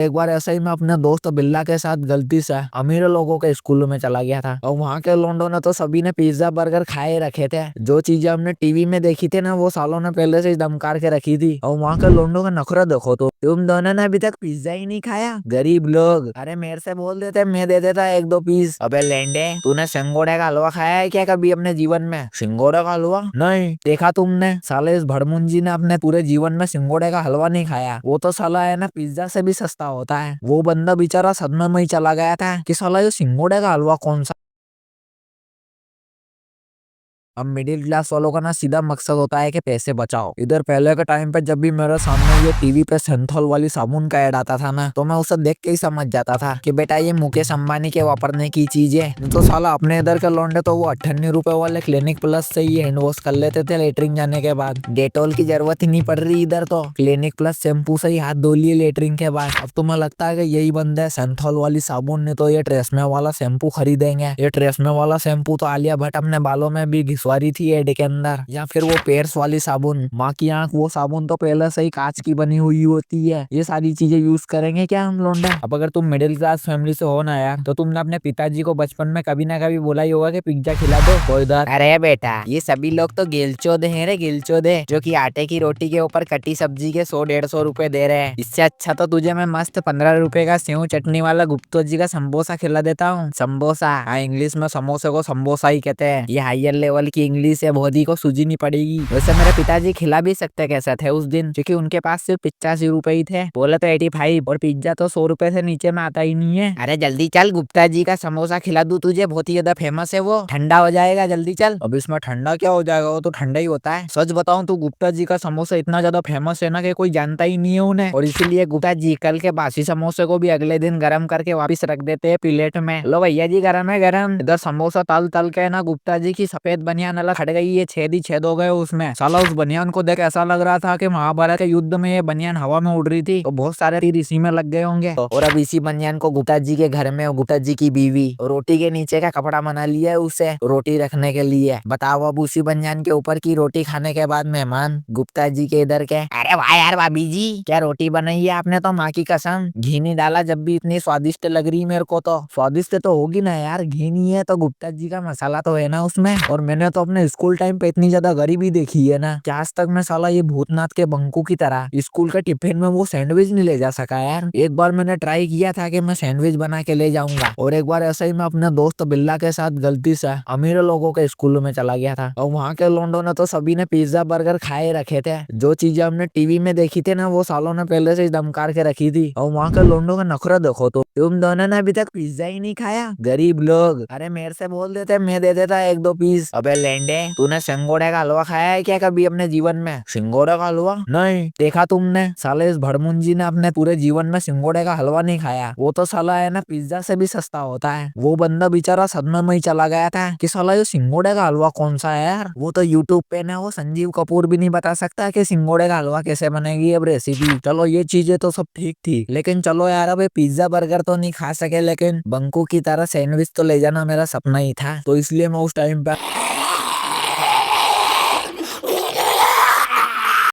एक बार ऐसे ही मैं अपने दोस्त बिल्ला के साथ गलती से अमीर लोगों के स्कूल में चला गया था और वहाँ के लोगों ने तो सभी ने पिज्जा बर्गर खाए रखे थे। जो चीजें हमने टीवी में देखी थी ना, वो सालों ने पहले से ही दमकार के रखी थी। और वहाँ के लोगों का नखरा देखो तो, तुम दोनों ने अभी तक पिज्जा ही नहीं खाया, गरीब लोग। अरे मेरे से बोल देते, मैं दे देता एक दो पीस। अबे लेंडे, तूने सिंगोड़े का हलवा खाया है क्या कभी अपने जीवन में? सिंगोड़े का हलवा नहीं देखा तुमने? साले इस भड़मुंजी ने अपने पूरे जीवन में सिंगोड़े का हलवा नहीं खाया। वो तो साला है ना पिज्जा से भी सस्ता होता है। वो बंदा बेचारा सदमे में ही चला गया था कि साला ये सिंगोड़े का हलवा कौन सा। अब मिडिल क्लास वालों का ना सीधा मकसद होता है कि पैसे बचाओ। इधर पहले के टाइम पे जब भी मेरे सामने ये टीवी पे सिंथॉल वाली साबुन का ऐड आता था ना, तो मैं उसे देख के ही समझ जाता था कि बेटा ये मुकेश अंबानी के वापरने की चीज है। नहीं तो साला अपने इधर के लौंडे तो वो 98 रुपए वाले क्लिनिक प्लस से ही हैंड वॉश कर लेते थे लेटरिन जाने के बाद। डेटॉल की जरूरत ही नहीं पड़ रही इधर, तो क्लिनिक प्लस शैम्पू से ही हाथ धो लिए लेटरिन के बाद। अब तुम्हें लगता है कि यही बंदे सिंथॉल वाली साबुन नहीं तो ये ट्रेसमे वाला शैम्पू खरीदेंगे। ये ट्रेसमे वाला शैम्पू तो आलिया भट्ट अपने बालों में भी घिसवारी थी एड के अंदर। या फिर वो पेर्स वाली साबुन, माँ की आंख, वो साबुन तो पहले से ही कांच की बनी हुई होती है। ये सारी चीजें यूज करेंगे क्या हम लोंडे? अब अगर तुम मिडिल क्लास फैमिली से हो ना यार, तो तुमने अपने पिताजी को बचपन में कभी ना कभी बोला ही होगा कि पिज्जा खिला दो। कोई इधर, अरे बेटा ये सभी लोग तो गिलचोद हैं रे, गिलचोद है, जो कि आटे की रोटी के ऊपर कटी सब्जी के 100-150 रुपए दे रहे हैं। इससे अच्छा तो तुझे मैं मस्त 15 रुपए का सेव चटनी वाला गुप्तो जी का समोसा खिला देता हूँ। समोसा, हाँ इंग्लिश में समोसे को समोसा ही कहते हैं। ये हायर लेवल की इंग्लिश है, भोदी को सूझी नहीं पड़ेगी। वैसे मेरे पिताजी खिला भी सकते कैसे थे उस दिन, क्योंकि उनके पास सिर्फ 85 रुपए ही थे। बोले तो 85, और पिज्जा तो 100 रुपए से नीचे में आता ही नहीं है। अरे जल्दी चल, गुप्ता जी का समोसा खिला दूं तुझे, बहुत ही ज्यादा फेमस है वो, ठंडा हो जाएगा, जल्दी चल। अब इसमें ठंडा क्या हो जाएगा, वो तो ठंडा ही होता है। सच बताऊं तो गुप्ता जी का समोसा इतना ज्यादा फेमस है ना कि कोई जानता ही नहीं है उन्हें, और इसीलिए गुप्ता जी कल के बासी समोसे को भी अगले दिन गर्म करके वापिस रख देते हैं प्लेट में। लो भैया जी गरम है गरम। इधर समोसा तल तल के ना गुप्ता जी की सफेद बनियान अलग फट गई है, छेद ही छेद हो गए उसमें। साला उस बनियान को देख ऐसा लग रहा था कि महाभारत के युद्ध में ये बनियान हवा में उड़ रही थी, तो बहुत सारे तीर इसी में लग गए होंगे। और अब इसी बनियान को गुप्ता जी के घर में गुप्ता जी की बीवी रोटी के नीचे का कपड़ा बना लिया है उसे रोटी रखने के लिए। बताओ अब उसी बनियान के ऊपर की रोटी खाने के बाद मेहमान गुप्ता जी के इधर के, अरे वाह यार भाभी जी क्या रोटी बनाई है आपने, तो माँ की कसम घी नहीं डाला जब भी इतनी स्वादिष्ट लग रही मेरे को। तो स्वादिष्ट तो होगी ना यार, घी नहीं है तो गुप्ता जी का मसाला तो है ना उसमें। और मैंने तो अपने स्कूल टाइम पे इतनी ज्यादा गरीबी देखी है ना कि आज तक मैं साला ये भूतनाथ के बंकू की तरह स्कूल के टिफिन में वो सैंडविच नहीं ले जा सका यार। एक बार मैंने ट्राई किया था कि मैं सैंडविच बना के ले जाऊंगा, और एक बार ऐसे ही मैं अपने दोस्त बिल्ला के साथ गलती से अमीर लोगों के स्कूल में चला गया था। और वहाँ के लोगों ने तो सभी ने पिज्जा बर्गर खाए रखे थे। जो चीजें हमने टीवी में देखी थी ना, वो सालों ने पहले से ही दमकार के रखी थी। और वहाँ के लोगों का नखरा देखो तो, तुम दोनों ने अभी तक पिज्जा ही नहीं खाया, गरीब लोग। अरे मेरे से बोल देते, मैं दे देता एक दो पीस। अबे लेंडे, तूने सिंगोड़े का हलवा खाया है क्या कभी अपने जीवन में? सिंगोड़े का हलवा नहीं देखा तुमने? साले इस भड़मुंजी ने अपने पूरे जीवन में सिंगोड़े का हलवा नहीं खाया। वो तो साला है ना पिज्जा से भी सस्ता होता है। वो बंदा बेचारा सदमे में ही चला गया था कि साला ये सिंगोड़े का हलवा कौन सा है यार। वो तो यूट्यूब पे ना वो संजीव कपूर भी नहीं बता सकता कि सिंगोड़े का हलवा कैसे बनेगी अब रेसिपी। चलो ये चीजें तो सब ठीक थी, लेकिन चलो यार अब पिज्जा बर्गर तो नहीं खा सके, लेकिन बंकू की तरह सैंडविच तो ले जाना मेरा सपना ही था। तो इसलिए मैं उस टाइम पे